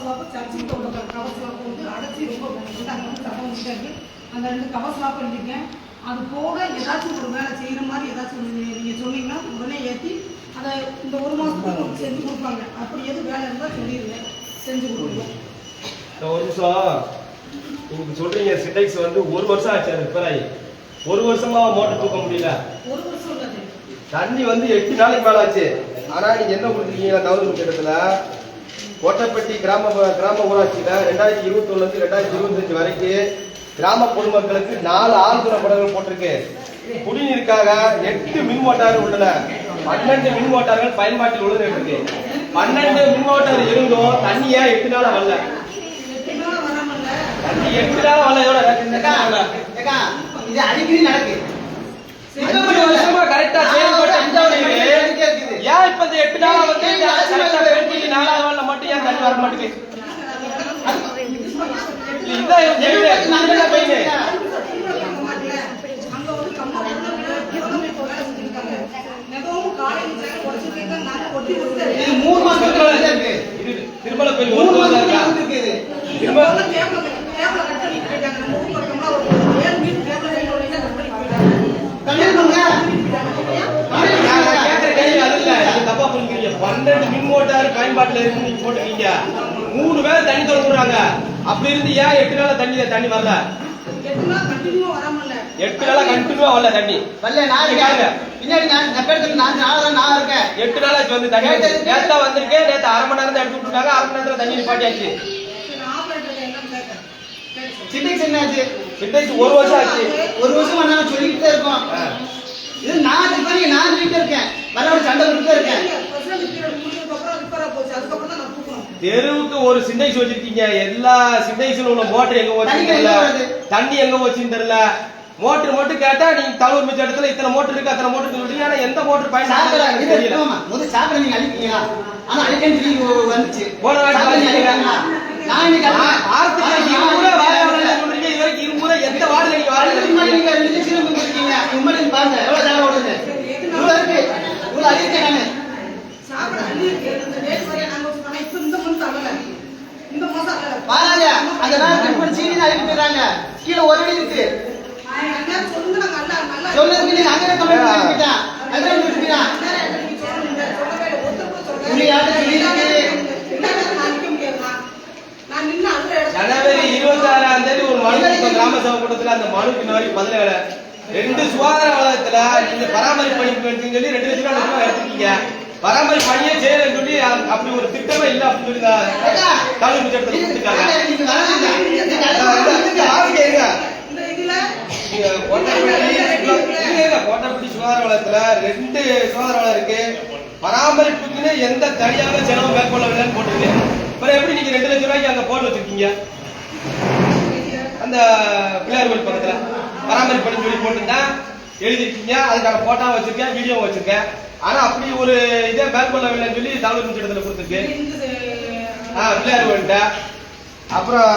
Slab சர்ச்சுக்கு உள்ள cover slab வந்து அடைச்சி ரொம்ப அங்கே வந்து தப்ப வந்துட்டே இருக்கு. அந்த 2 கவர் ஸ்லாப் பண்ணிருக்கேன். அது போக ஏதாச்சும் ஒரு வேலை செய்கிற மாதிரி ஏதாச்சும் நீங்கள் சொன்னீங்கன்னா உடனே ஏற்றி அதை இந்த 1 மாதத்துக்கு செஞ்சு கொடுப்பாங்க. அப்படி எதுவும் வேலை இருந்தால் சொல்லிடுங்க, செஞ்சு கொடுப்போம். ஒரு நிமிஷம், நீங்கள் சொல்கிறீங்க சிண்டெக்ஸ் வந்து 1 வருஷம் ஆச்சு அது ரிப்பேர் ஆகி. 1 வருஷமா மோட்டர் தூக்க முடியல. 1 வருஷம் இல்லை, தண்ணி வந்து 8 நாளைக்கு மேலே ஆச்சு. ஆனால் நீங்கள் என்ன கொடுத்துருக்கீங்க தகவல் இடத்துல கோட்டைப்பட்டி கிராம ஊராட்சியில் 2021 2025 வரைக்கும் கிராம பொதுமக்களுக்கு 4 ஆழ்துளை படங்கள் போட்டிருக்கு. குடிநீருக்காக 8 மின் மோட்டார்கள் உள்ளன. 12 மின் மோட்டார்கள் பயன்பாட்டில் உள்ளது இருக்கு. 12 மின் மோட்டார் இருந்தும் தண்ணியா 8 நாளா வரல. தண்ணி 8 நாளா வரல. இது அடிக்கடி நடக்குது. கரெக்டா செயல்பட்டு ஏன் இப்ப 8 நாளா வந்து 4வது நாள்ல மட்டும் ஏன் தண்ணி வர மாட்டேங்குது? திருமலை கோயில் 1 வருஷம் இருக்கு. தப்பா புரிஞ்சுக்கிறீங்க. 12 மின் மோட்டார் பயன்பாட்டில் இருந்து நீங்க போட்டுருக்கீங்க. 3 பேர் தண்ணி திறந்துறாங்க. அப்படி இருந்து ஏன் 8 நாளா தண்ணி வரல? 8 நாளா கண்டினியூவா வரல தண்ணி. பின்னாடி நான் இருக்கேன். 8 நாளா வந்து தண்ணி நேத்தா வந்திருக்கேன். நேத்து 1/2 மணி நேரம் தான் எடுத்து விட்டுருக்காங்க. 1/2 மணி நேரத்துல தண்ணி நிப்பாட்டியாச்சு. சிண்டெக்ஸ் என்னாச்சு? சிண்டெக்ஸ் 1 வருஷம் ஆச்சு. 1 வருஷமா நான் சொல்லிக்கிட்டே இருக்கோம். இது நான் வீட்டுல இருக்கேன். வர சண்டை விட்டு இருக்கேன். தெருவுக்கு ஒரு சிண்டெக்ஸ் வச்சிருக்கீங்க. எல்லா சிண்டெக்ஸ்ல உள்ள மோட்டர் எங்க வச்சிருக்கீங்க? தண்ணி எங்க வச்சுன்னு தெரியல. மோட்டர் மட்டும் கேட்டா நீங்க தகவல் மிச்ச இடத்துல இத்தனை மோட்டர் இருக்கு அத்தனை மோட்டர் சொல்றீங்க. ஆனா எந்த மோட்டர் பயன்படுத்த தெரியல. முதல் சாப்பிட நீங்க அழிப்பீங்களா? ஆனா அழிக்கன்னு வந்துச்சு. போன வாட்டி நான் இன்னைக்கு சொல்றீங்க. இது வரைக்கும் 20 முறை எந்த வார்டுல நீங்க உண்மையில பாருங்க எவ்வளவு சாப்பிட ஓடுது. இவ்வளவு இருக்கு. இவ்வளவு அழிக்க நானு பாருங்க. அந்த நேரத்துக்கு சீனி அழிக்க போயிடறாங்க. கீழே ஒரு அடி இருக்கு. சொன்னதுக்கு நீங்க அங்கே கமெண்ட் பண்ணிட்டேன். அதான் சொல்லிட்டேன். ஜனவரி 26ஆம் தேதி ஒரு மனு கிராம சபை கூட்டத்தில் அந்த மனுக்கு நாளை பதில 2 சுகாதார வளாகத்துல நீங்க பராமரிப்பு பணிக்கு சொல்லி 2 லட்சம் ரூபாய் எடுத்துக்கீங்க. பராமரிப்பு பணியே செய்யலன்னு சொல்லி அப்படி ஒரு திட்டமே இல்ல அப்படின்னு சொல்லி தாலுகா மிச்சத்துல கொடுத்துருக்காங்க. கோட்டைப்பட்டி சுகாதார வளாகத்துல 2 சுகாதார வளாகம் இருக்கு. பராமரிப்புக்குன்னு எந்த தனியாக செலவு மேற்கொள்ளவில்லைன்னு போட்டுருக்கு. அப்புறம் எப்படி நீங்க 2 லட்சம் ரூபாய்க்கு அங்க போட்டு வச்சிருக்கீங்க? அந்த பிள்ளையார் கோயில் பக்கத்துல பராமரிப்பு பண்ணி சொல்லி போட்டுருந்தா எழுதிருக்கீங்க. அதுக்கான போட்டோ வச்சிருக்கேன், வீடியோ வச்சிருக்கேன். ஆனா அப்படி ஒரு இதே மேற்கொள்ளவில்லைன்னு சொல்லி தாலுகா மிச்சத்துல கொடுத்துருக்கு. பிள்ளையார் கோயில்கிட்ட அப்புறம்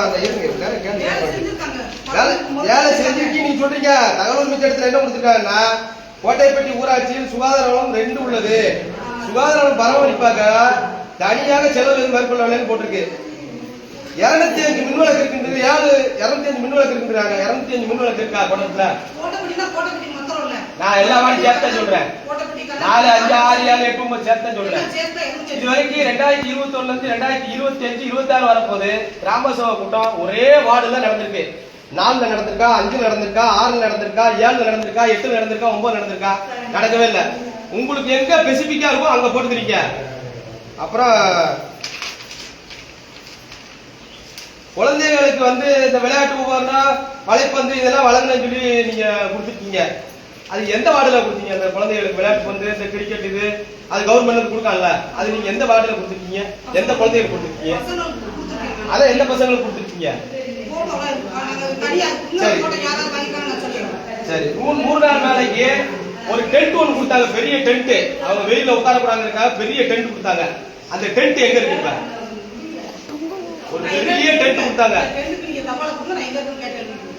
வேலை செஞ்சிருக்கீங்க நீங்க சொல்றீங்க. தகவல் மிச்ச இடத்துல என்ன கொடுத்துருக்காங்கன்னா கோட்டைப்பட்டி ஊராட்சியில் சுகாதார வளம் 2 உள்ளது. சுகாதார வளம் பராமரிப்பாக தனியாக செலவு மேற்கொள்ளவில்லைன்னு போட்டிருக்கு. 205 மின் விளக்கு இருக்கின்றது. 205 மின் விளக்கு இருக்கின்றாங்க. 205 மின் விளக்கு இருக்கா கோட்டத்துல? நான் எல்லா வாட்டி சேர்த்தா சொல்றேன். 4, 5, 6, 7, 8, 9 சேர்த்தா சொல்றேன். இது வரைக்கும் 2021 இருந்து 2025, 26 வரப்போது கிராம சபை கூட்டம் ஒரே வார்டுல நடந்திருக்கு. 4ல நடந்திருக்கா, 5ல நடந்திருக்கா, 6ல நடந்திருக்கா, 7ல நடந்திருக்கா, 8ல நடந்திருக்கா, 9ல நடந்திருக்கா? நடக்கவே இல்லை. உங்களுக்கு எங்க ஸ்பெசிபிக்கா இருக்கும் அங்க போட்டுக்கிறீங்க. அப்புறம் குழந்தைகளுக்கு வந்து இந்த விளையாட்டு உபகரணம், வலைப்பந்து இதெல்லாம் வழங்கணும்னு சொல்லி நீங்க கொடுத்துருக்கீங்க. அது எந்த வார்டுல கொடுத்தீங்க? அந்த குழந்தைகளுக்கு விளையாட்டு பந்து, இந்த கிரிக்கெட் இது அது கவர்மெண்ட்ல கொடுக்கல. அது நீங்க எந்த வார்டுல கொடுத்துருக்கீங்க? எந்த குழந்தைகளுக்கு கொடுத்துருக்கீங்க? அதான் எந்த பசங்களுக்கு கொடுத்துருக்கீங்க? சரி 3 நாள் வேலைக்கு ஒரு டென்ட் ஒன்று கொடுத்தாங்க. பெரிய டென்ட். அவங்க வெயில உட்காரக்கூடாதுக்காக பெரிய டென்ட் கொடுத்தாங்க. அந்த டென்ட் எங்க இருக்கு? ஒரு பெரிய டென்ட் கொடுத்தாங்க.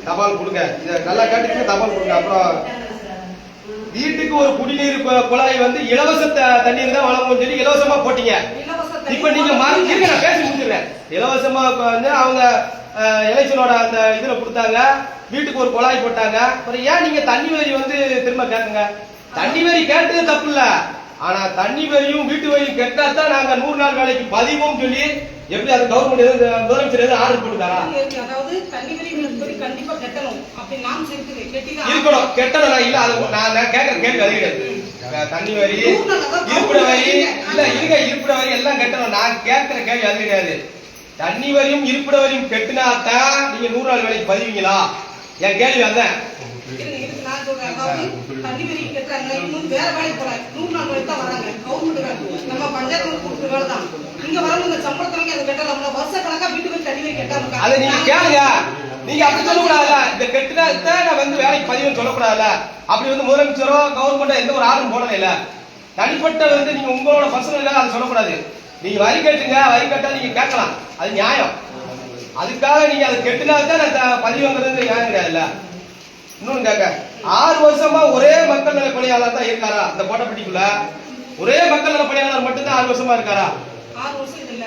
தபால் கொடுங்க. இத நல்லா கேட்டுட்டு தபால் கொடுங்க. அப்புறம் வீட்டுக்கு ஒரு குடிநீர் குழாய் வந்து இலவச தண்ணீர் தான் வழங்கும் சொல்லி இலவசமா போட்டீங்க. இப்ப நீங்க இருங்க நான் பேசி முடிச்சிடுறேன். இலவசமா வந்து அவங்க எலெக்ஷனோட அந்த இதுல கொடுத்தாங்க, வீட்டுக்கு ஒரு குழாய் போட்டாங்க. அப்புறம் ஏன் நீங்க தண்ணி வரி வந்து திரும்ப கேட்குங்க? தண்ணி வரி கேட்டது தப்பு இல்ல, ஆனா தண்ணி வரியும் வீட்டு வரியும் கேட்டாதான் நாங்க 100 நாள் வேலைக்கு பதிவோம் சொல்லி எப்படி அது கவர்மெண்ட் முதலமைச்சர் எதுவும் ஆர்டர் போட்டுக்காரா? அதாவது தண்ணி வரி கண்டிப்பா கட்டணும் அப்படி நாம் இருக்கணும். கெட்டணும் இல்ல, அது நான் கேட்கற கேள்வி அது கிடையாது. தண்ணி வரி, இருப்பிட வரி இல்ல இருங்க, இருப்பிட வரி எல்லாம் கட்டணும். நான் கேட்கிற கேள்வி அது கிடையாது. தண்ணி வரியும் இருப்பிட வரியும் கெட்டினாத்தான் நீங்க 100 நாள் வேலைக்கு பதிவீங்களா? என் கேள்வி அதான். தண்ணி வரி கட்டுறாங்க, இன்னும் வேற வேலைக்கு போறாங்க, 100 நாள் வேலைக்கு தான் வராங்க. கவர்மெண்ட் வேலை, நம்ம பஞ்சாயத்து கொடுக்குற வேலை தான். இங்க வரவங்க சம்பளத்துக்கு அதை கட்டலாம்ல, வருஷ கணக்கா வீட்டு வரி தண்ணி வரி கட்டாம அதை நீங்க கேளுங்க. நீங்க அப்படி சொல்லக்கூடாதுல்ல, இந்த கெட்டுனா நான் வந்து வேலைக்கு பதிவுன்னு சொல்லக்கூடாதுல்ல. அப்படி வந்து முதலமைச்சரோ கவர்மெண்டோ எந்த ஒரு ஆர்டரும் போடல இல்ல. தனிப்பட்ட வந்து நீங்க உங்களோட பர்சனலுக்காக அதை சொல்லக்கூடாது. நீங்க வரி கட்டுங்க, வரி கட்டா நீங்க கேட்கலாம், அது நியாயம். அதுக்காக நீங்க அதை கெட்டுனா தான் பதிவுங்கிறது நியாயம் கிடையாதுல்ல. இன்னொன்னு கேட்க, 6 வருஷமா ஒரே மக்கள் நல பணியாளர் தான் இருக்காரா இந்த கோட்டப்பட்டிக்குள்ள? ஒரே மக்கள் நல பணியாளர் மட்டும் தான் 6 வருஷமா இருக்காரா? 6 வருஷம் இல்ல,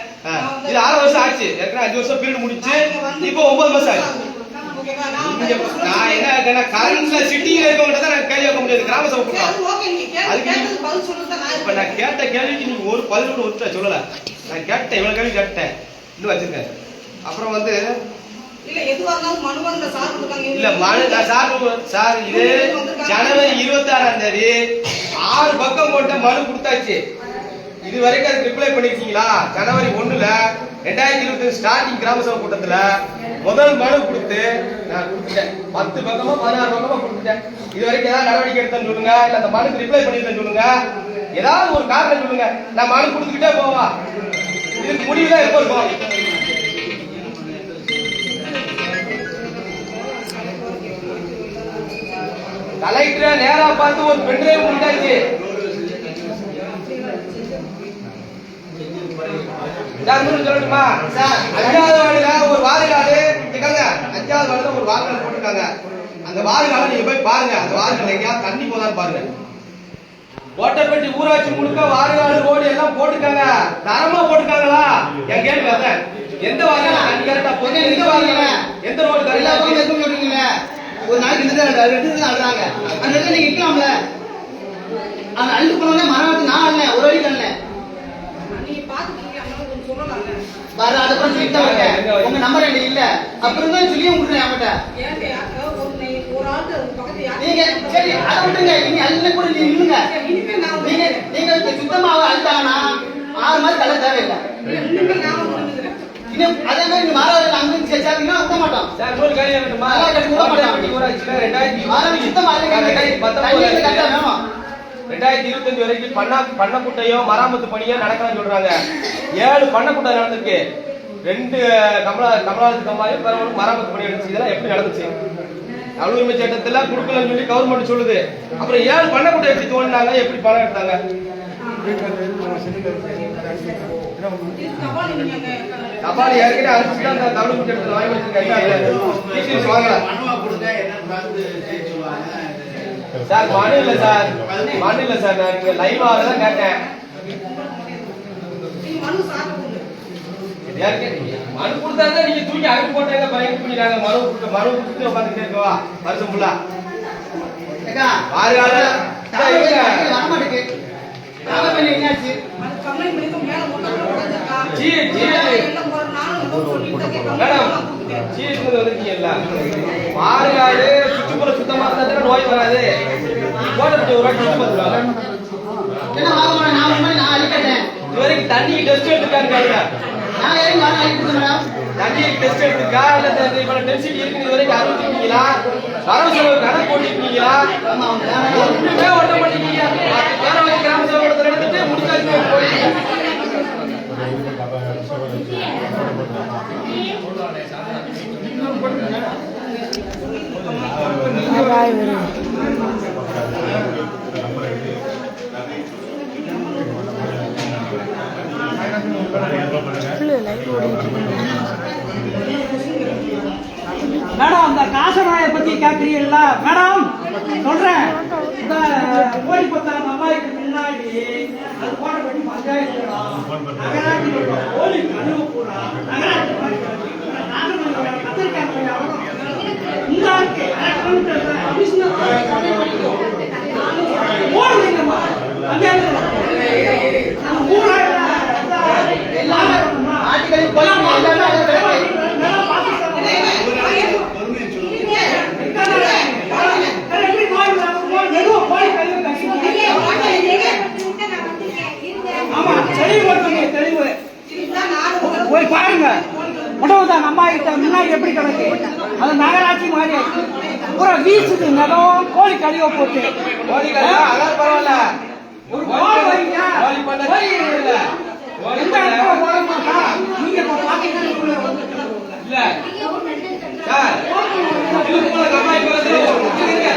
இது 6 வருஷம் ஆச்சு. ஏற்கனவே 5 வருஷம் பீரியட் முடிச்சு, இப்போ 9 வருஷம் ஆச்சு. நான் என்ன கேட்டேன்னா, கரண்ட்ல சிட்டியில இருக்கவங்க தான் நான் கேள்வி கேட்க முடியாது, கிராம சபை கூட்டம். இப்ப நான் கேட்ட கேள்விக்கு நீங்க ஒரு பதில் கூட ஒருத்தர் சொல்லல. நான் கேட்டேன், இவ்வளவு கேள்வி கேட்டேன், இன்னும் வச்சிருக்கேன். அப்புறம் வந்து இல்ல எதுவா இருந்தாலும் மனுவன்ல சார் கொடுத்தாங்க. இல்ல மனு சார் இது ஜனவரி 26ஆம் தேதி 6 பக்கம் போட்ட மனு கொடுத்தாச்சு. இது வரைக்கும் அதுக்கு ரிப்ளை பண்ணிருக்கீங்களா? ஜனவரி 1ல 2020 ஸ்டார்டிங் கிராம சபை கூட்டத்துல முதல் மனு கொடுத்து நான் கொடுத்துட்டேன். 10 பக்கமா 16 பக்கமா கொடுத்துட்டேன். இது வரைக்கும் ஏதாவது நடவடிக்கை எடுத்தேன்னு சொல்லுங்க, இல்ல அந்த மனுக்கு ரிப்ளை பண்ணிருக்கேன்னு சொல்லுங்க, ஏதாவது ஒரு காரணம் சொல்லுங்க. நான் மனு கொடுத்துக்கிட்டே போவா, இதுக்கு முடிவுதான் எப்போ இருக்கும்? கலெக்டரை நேரா பார்த்து ஒரு பென்ட்ரைவ் கொடுத்தாச்சு. சொல்லட்டுமா? 5வது வார்டுல ஒரு வாரிகாடு, 5வது வார்டுல ஒரு வாரிகாடு போட்டிருக்காங்க. அந்த வாரிகாடு நீங்க போய் பாருங்க, அந்த வாரிகாடு எங்கேயாவது தண்ணி போதான்னு பாருங்க. கோட்டப்பட்டி ஊராட்சி முழுக்க வாரிகாடு ரோடு எல்லாம் போட்டுருக்காங்க, தரமா போட்டுருக்காங்களா? என் கேள்வி அதான். எந்த வாரிகாடு தண்ணி கரெக்டா போகுது? எந்த வாரிகாடு, எந்த ரோடு கரெக்டா சொல்றீங்க? ஒரு நாளைக்கு 2 அழுறாங்க, அந்த இடத்துல நீங்க இருக்கலாம்ல. அந்த அழுது போனோடனே மரம் நான் அல்ல, ஒரு வழி அல்ல. நீங்க பாத்துக்கீங்க, அதனால கொஞ்சம் சொல்லலாம்ல. வர அதுக்கப்புறம் சொல்லிட்டு தான் இருக்கேன், உங்க நம்பர் என்கிட்ட இல்ல. அப்புறம் தான் சொல்லியும் விட்டுறேன் அவங்ககிட்ட. ஒரு ஆளுக்கு பக்கத்து நீங்க சரி அதை விட்டுருங்க, நீங்க அல்ல கூட நீங்க இல்லுங்க. நீங்க சுத்தமாக அழுத்தாங்கன்னா 6 மாதம் கல்ல தேவையில்லை. அதே மாதிரி நீங்க மாறாத அங்க சேர்த்தீங்கன்னா விட மாட்டோம். சார் ஒரு காரியம் வேணுமா? ஊராட்சியில 2025 வரைக்கும் பண்ணக்குட்டையோ மராமத்து பணியோ நடக்கணும்னு சொல்றாங்க. 7 பண்ணக்குட்டை நடந்திருக்கு. 2 கமலாத்து கம்மாயும் மராமத்து பணி எடுத்து. இதெல்லாம் எப்படி நடந்துச்சு? உரிமை சட்டத்துல கொடுக்கலன்னு சொல்லி கவர்மெண்ட் சொல்லுது. அப்புறம் 7 பண்ணக்குட்டை எப்படி தோண்டினாங்க, எப்படி பணம் எடுத்தாங்க? தபால் ஏற்கனவே அரிசி தான் தமிழ் சட்டத்தில் வாங்கி வச்சிருக்காங்க. சார் மனு இல்ல சார், மனு இல்ல சார், நான் நீங்க லைவா தான் கேட்டேன். மனு கொடுத்தாங்க, நீங்க தூக்கி அனுப்பி போட்டாங்க, பயன் பண்ணிட்டாங்க. மனு கொடுத்து உட்காந்துட்டே இருக்கவா வருஷம் ஃபுல்லா மாறுகாடு சுற்றுப்புற சுத்தமா இருந்தா நோய் வராது. கோட்டப்பட்டி ஒரு வாட்டி சுத்தி பார்த்துருவாங்க. இதுவரைக்கும் தண்ணி டெஸ்ட் எடுத்துக்காருங்க, தண்ணி டெஸ்ட் எடுத்துக்கா இல்ல டென்சிட்டி இருக்கு. இது வரைக்கும் அறிவிச்சிருக்கீங்களா? வரவு செலவு கணக்கு போட்டிருக்கீங்களா? ஒண்ணுமே ஒட்ட மாட்டேங்கிறீங்க. கிராம சபை எடுத்துட்டு முடிச்சாச்சு. மேடம் அந்த காசநாயை பத்தி கேட்கறீங்களா? மேடம் சொல்றேன், இந்த கோழிப்பத்தா அம்மாய்க்கு முன்னாடி அது கோட்டப்பட்டி பஞ்சாயத்துல நகராட்சி கோழி கழுவ பூரா நகராட்சி கத்திரிக்காய் இந்த இருக்கு போடு இல்லைம்மா பஞ்சாயத்துல போய் பாருங்க உடவுதான் அம்மா கிட்ட முன்னாடி எப்படி கிடக்கு அது நகராட்சி மாதிரி பூரா வீசுது நிலம் கோழி கழிவை போட்டு பரவாயில்ல ஒரு கோழி வைங்க எந்த இடத்துல போட மாட்டா நீங்க இப்ப பாத்தீங்கன்னா இல்ல சார் இது போல கம்மாய் போறது இல்ல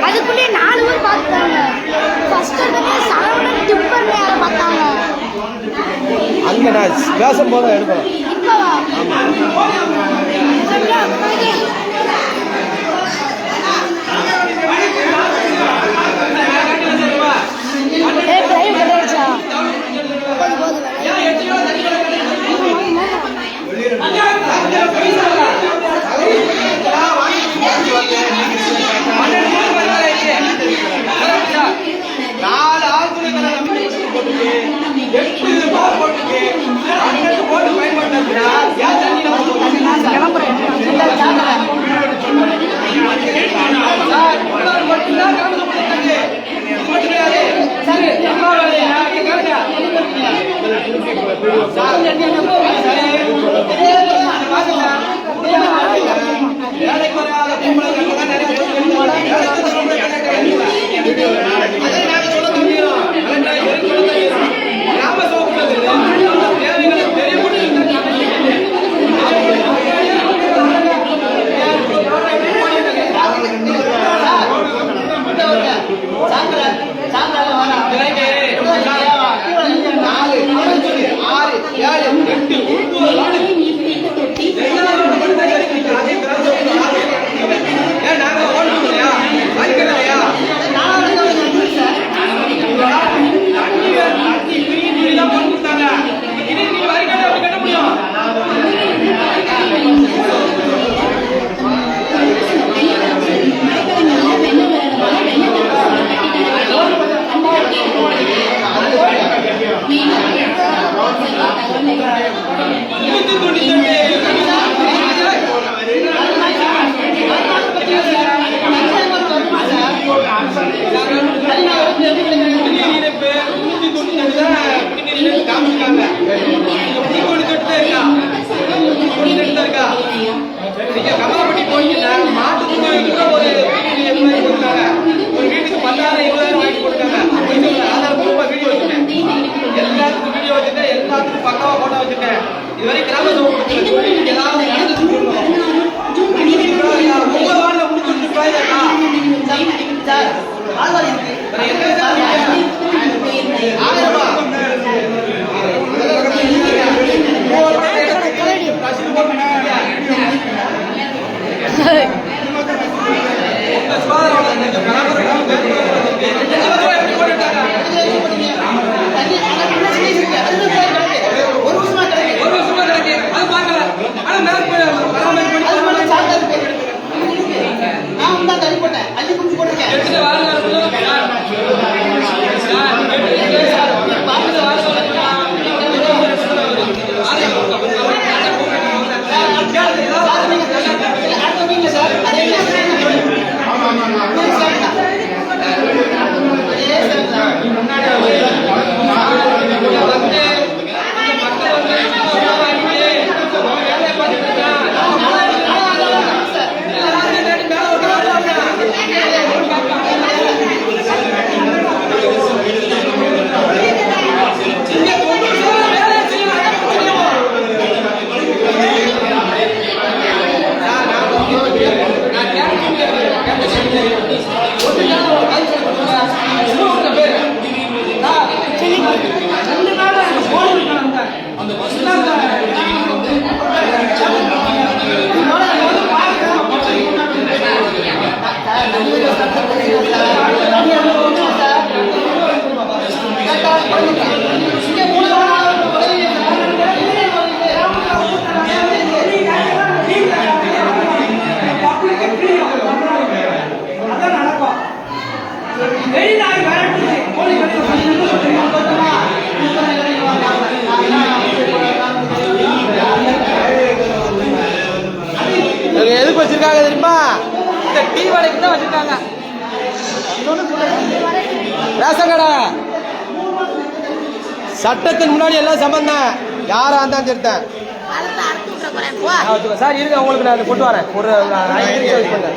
அதுக்குள்ளே 4 பேர் பார்த்தாங்க. ஃபர்ஸ்ட் எடுத்தே சரவணன் டிப்பர் யாரை பார்த்தாங்க. அங்க நான் பேசும்போது எடுக்கணும். இப்பவா? சரியா போயிடு. ஏய் லைவ் கடைச்சா. போது கமலப்பட்டி போயிட்டு மாட்டுக்கு ஒரு வீட்டுக்கு 10,000 20,000 வாங்கி கொடுத்தாங்க. ஆதார் பூர்வமா வீடியோ வச்சுட்டேன், எல்லாத்துக்கும் வீடியோ வச்சுட்டேன், எல்லாத்துக்கும் பக்காவா போட்டோ வச்சுட்டேன். இதுவரை கிராம சபை ஏதாவது நடந்துச்சு உங்க வார்டுல முடிச்சுட்டு போயிருக்கா சார் ஆழ்வார் இருக்கு. எதுக்கு வச்சிருக்காங்க தெரியுமா? இந்த டீ வடைக்கு தான் வச்சிருக்காங்க. ரேஷன் கடை சட்டத்தின் முன்னாடி எல்லாம் சம்பந்தம். யாரா இருந்தாலும் சரிதான். அறுத்து விட்டுற போறேன் போ. சார் இருங்க, உங்களுக்கு நான் கொண்டு வரேன். ஒரு 5 நிமிஷம் வெயிட் பண்ணுங்க.